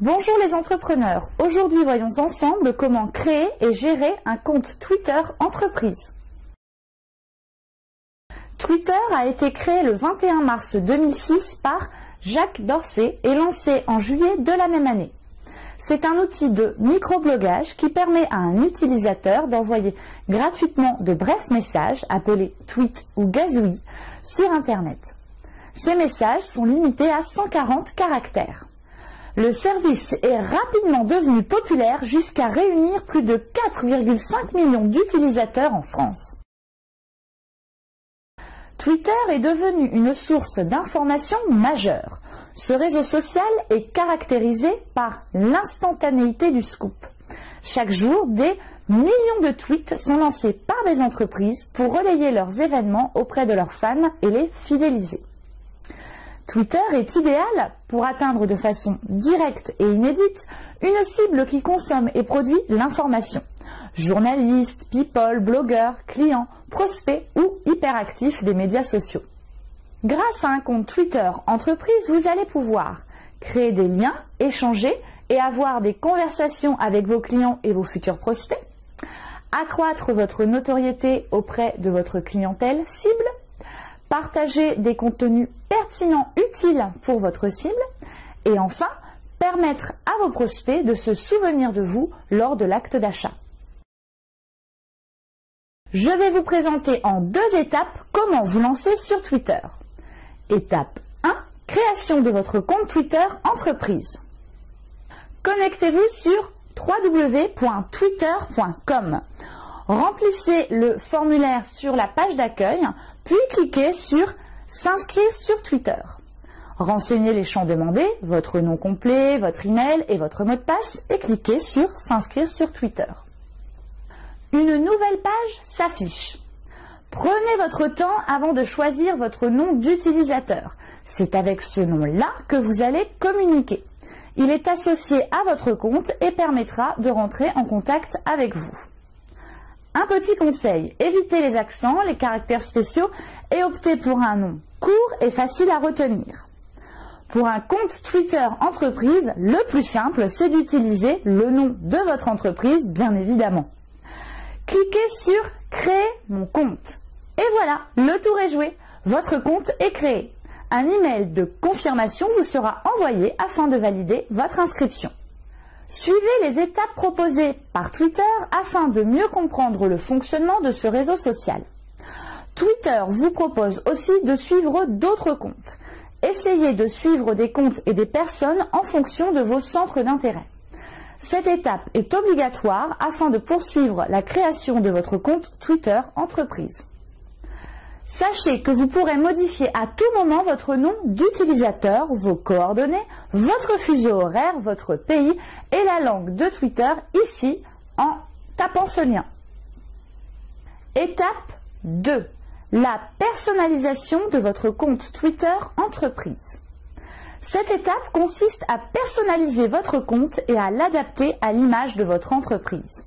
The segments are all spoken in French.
Bonjour les entrepreneurs, aujourd'hui voyons ensemble comment créer et gérer un compte Twitter entreprise. Twitter a été créé le 21 mars 2006 par Jack Dorsey et lancé en juillet de la même année. C'est un outil de microblogage qui permet à un utilisateur d'envoyer gratuitement de brefs messages, appelés tweets ou gazouillis, sur Internet. Ces messages sont limités à 140 caractères. Le service est rapidement devenu populaire jusqu'à réunir plus de 4,5 millions d'utilisateurs en France. Twitter est devenu une source d'information majeure. Ce réseau social est caractérisé par l'instantanéité du scoop. Chaque jour, des millions de tweets sont lancés par des entreprises pour relayer leurs événements auprès de leurs fans et les fidéliser. Twitter est idéal pour atteindre de façon directe et inédite une cible qui consomme et produit l'information. Journalistes, people, blogueurs, clients, prospects ou hyperactifs des médias sociaux. Grâce à un compte Twitter entreprise, vous allez pouvoir créer des liens, échanger et avoir des conversations avec vos clients et vos futurs prospects, accroître votre notoriété auprès de votre clientèle cible, partager des contenus pertinents utiles pour votre cible et enfin, permettre à vos prospects de se souvenir de vous lors de l'acte d'achat. Je vais vous présenter en 2 étapes comment vous lancer sur Twitter. Étape 1. Création de votre compte Twitter entreprise. Connectez-vous sur www.twitter.com. Remplissez le formulaire sur la page d'accueil, puis cliquez sur « S'inscrire sur Twitter ». Renseignez les champs demandés, votre nom complet, votre email et votre mot de passe et cliquez sur « S'inscrire sur Twitter ». Une nouvelle page s'affiche. Prenez votre temps avant de choisir votre nom d'utilisateur. C'est avec ce nom-là que vous allez communiquer. Il est associé à votre compte et permettra de rentrer en contact avec vous. Un petit conseil, évitez les accents, les caractères spéciaux et optez pour un nom court et facile à retenir. Pour un compte Twitter entreprise, le plus simple, c'est d'utiliser le nom de votre entreprise, bien évidemment. Cliquez sur « Créer mon compte ». Et voilà, le tour est joué. Votre compte est créé. Un email de confirmation vous sera envoyé afin de valider votre inscription. Suivez les étapes proposées par Twitter afin de mieux comprendre le fonctionnement de ce réseau social. Twitter vous propose aussi de suivre d'autres comptes. Essayez de suivre des comptes et des personnes en fonction de vos centres d'intérêt. Cette étape est obligatoire afin de poursuivre la création de votre compte Twitter entreprise. Sachez que vous pourrez modifier à tout moment votre nom d'utilisateur, vos coordonnées, votre fuseau horaire, votre pays et la langue de Twitter ici en tapant ce lien. Étape 2. La personnalisation de votre compte Twitter entreprise. Cette étape consiste à personnaliser votre compte et à l'adapter à l'image de votre entreprise.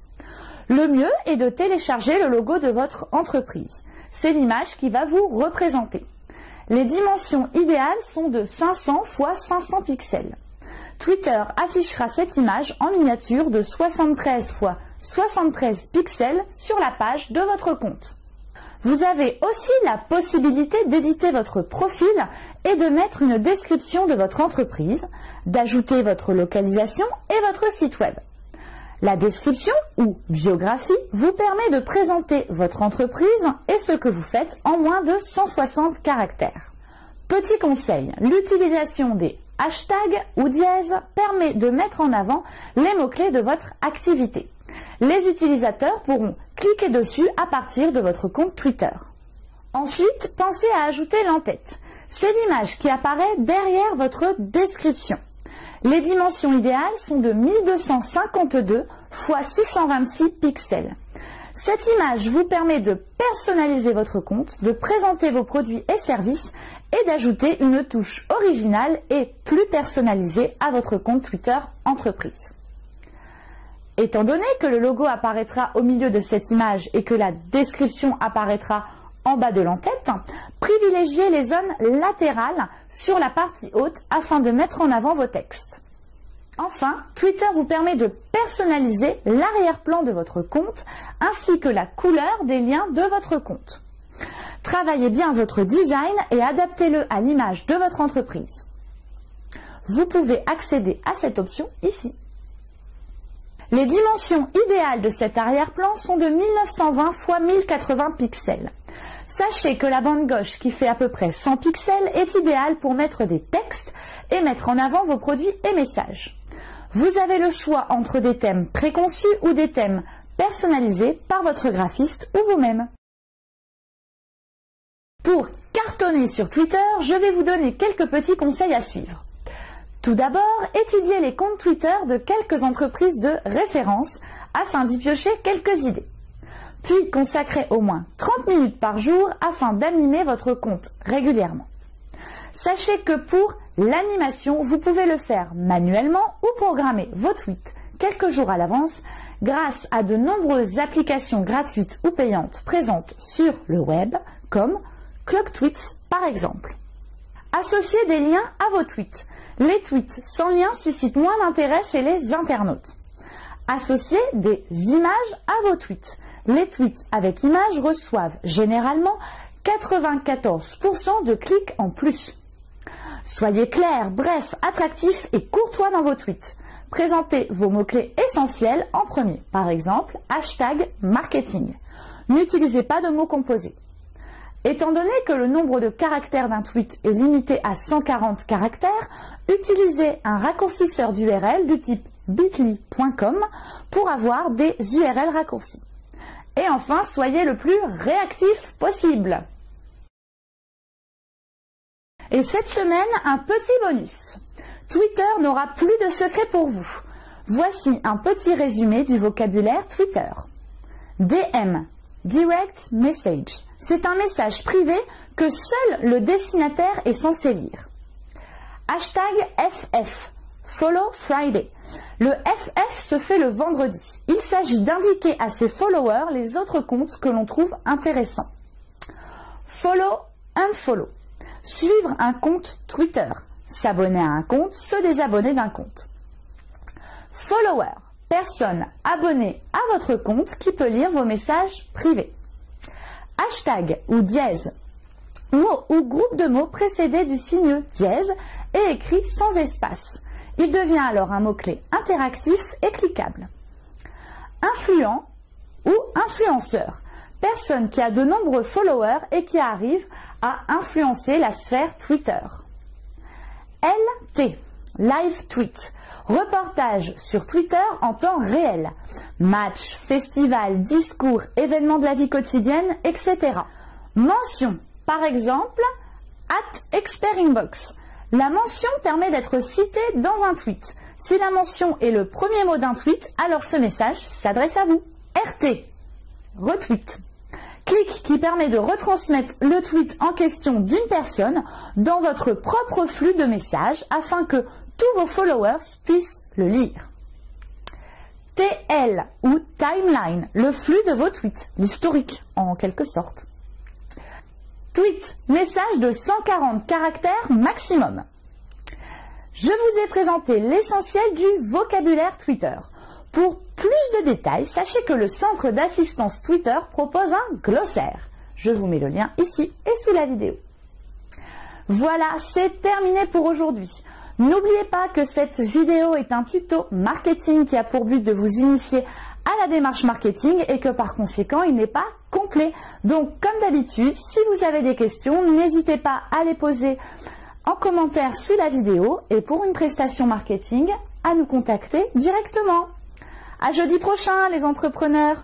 Le mieux est de télécharger le logo de votre entreprise. C'est l'image qui va vous représenter. Les dimensions idéales sont de 500 x 500 pixels. Twitter affichera cette image en miniature de 73 x 73 pixels sur la page de votre compte. Vous avez aussi la possibilité d'éditer votre profil et de mettre une description de votre entreprise, d'ajouter votre localisation et votre site web. La description ou biographie vous permet de présenter votre entreprise et ce que vous faites en moins de 160 caractères. Petit conseil, l'utilisation des hashtags ou dièses permet de mettre en avant les mots-clés de votre activité. Les utilisateurs pourront cliquer dessus à partir de votre compte Twitter. Ensuite, pensez à ajouter l'en-tête. C'est l'image qui apparaît derrière votre description. Les dimensions idéales sont de 1252 x 626 pixels. Cette image vous permet de personnaliser votre compte, de présenter vos produits et services et d'ajouter une touche originale et plus personnalisée à votre compte Twitter entreprise. Étant donné que le logo apparaîtra au milieu de cette image et que la description apparaîtra en bas de l'en-tête, privilégiez les zones latérales sur la partie haute afin de mettre en avant vos textes. Enfin, Twitter vous permet de personnaliser l'arrière-plan de votre compte ainsi que la couleur des liens de votre compte. Travaillez bien votre design et adaptez-le à l'image de votre entreprise. Vous pouvez accéder à cette option ici. Les dimensions idéales de cet arrière-plan sont de 1920 x 1080 pixels. Sachez que la bande gauche qui fait à peu près 100 pixels est idéale pour mettre des textes et mettre en avant vos produits et messages. Vous avez le choix entre des thèmes préconçus ou des thèmes personnalisés par votre graphiste ou vous-même. Pour cartonner sur Twitter, je vais vous donner quelques petits conseils à suivre. Tout d'abord, étudiez les comptes Twitter de quelques entreprises de référence afin d'y piocher quelques idées. Puis consacrez au moins 30 minutes par jour afin d'animer votre compte régulièrement. Sachez que pour l'animation, vous pouvez le faire manuellement ou programmer vos tweets quelques jours à l'avance grâce à de nombreuses applications gratuites ou payantes présentes sur le web comme ClockTweets par exemple. Associez des liens à vos tweets. Les tweets sans lien suscitent moins d'intérêt chez les internautes. Associez des images à vos tweets. Les tweets avec images reçoivent généralement 94% de clics en plus. Soyez clair, bref, attractif et courtois dans vos tweets. Présentez vos mots-clés essentiels en premier, par exemple, #marketing. N'utilisez pas de mots composés. Étant donné que le nombre de caractères d'un tweet est limité à 140 caractères, utilisez un raccourcisseur d'URL du type bit.ly.com pour avoir des URL raccourcis. Et enfin, soyez le plus réactif possible. Et cette semaine, un petit bonus. Twitter n'aura plus de secret pour vous. Voici un petit résumé du vocabulaire Twitter. DM, Direct Message. C'est un message privé que seul le destinataire est censé lire. #FF, Follow Friday. Le FF se fait le vendredi. Il s'agit d'indiquer à ses followers les autres comptes que l'on trouve intéressants. Follow and follow. Suivre un compte Twitter. S'abonner à un compte, se désabonner d'un compte. Follower. Personne abonnée à votre compte qui peut lire vos messages privés. Hashtag ou dièse. Mot ou groupe de mots précédé du signe dièse et écrit sans espace. Il devient alors un mot-clé interactif et cliquable. Influent ou influenceur. Personne qui a de nombreux followers et qui arrive à influencer la sphère Twitter. LT, Live Tweet. Reportage sur Twitter en temps réel. Match, festival, discours, événements de la vie quotidienne, etc. Mention, par exemple, @ExpertInbox. La mention permet d'être citée dans un tweet. Si la mention est le premier mot d'un tweet, alors ce message s'adresse à vous. RT, retweet. Clic qui permet de retransmettre le tweet en question d'une personne dans votre propre flux de messages afin que tous vos followers puissent le lire. TL ou timeline, le flux de vos tweets, l'historique en quelque sorte. Tweet, message de 140 caractères maximum. Je vous ai présenté l'essentiel du vocabulaire Twitter. Pour plus de détails, sachez que le centre d'assistance Twitter propose un glossaire. Je vous mets le lien ici et sous la vidéo. Voilà, c'est terminé pour aujourd'hui. N'oubliez pas que cette vidéo est un tuto marketing qui a pour but de vous initier à la démarche marketing et que par conséquent, il n'est pas complet. Donc, comme d'habitude, si vous avez des questions, n'hésitez pas à les poser en commentaire sous la vidéo et pour une prestation marketing, à nous contacter directement. À jeudi prochain, les entrepreneurs!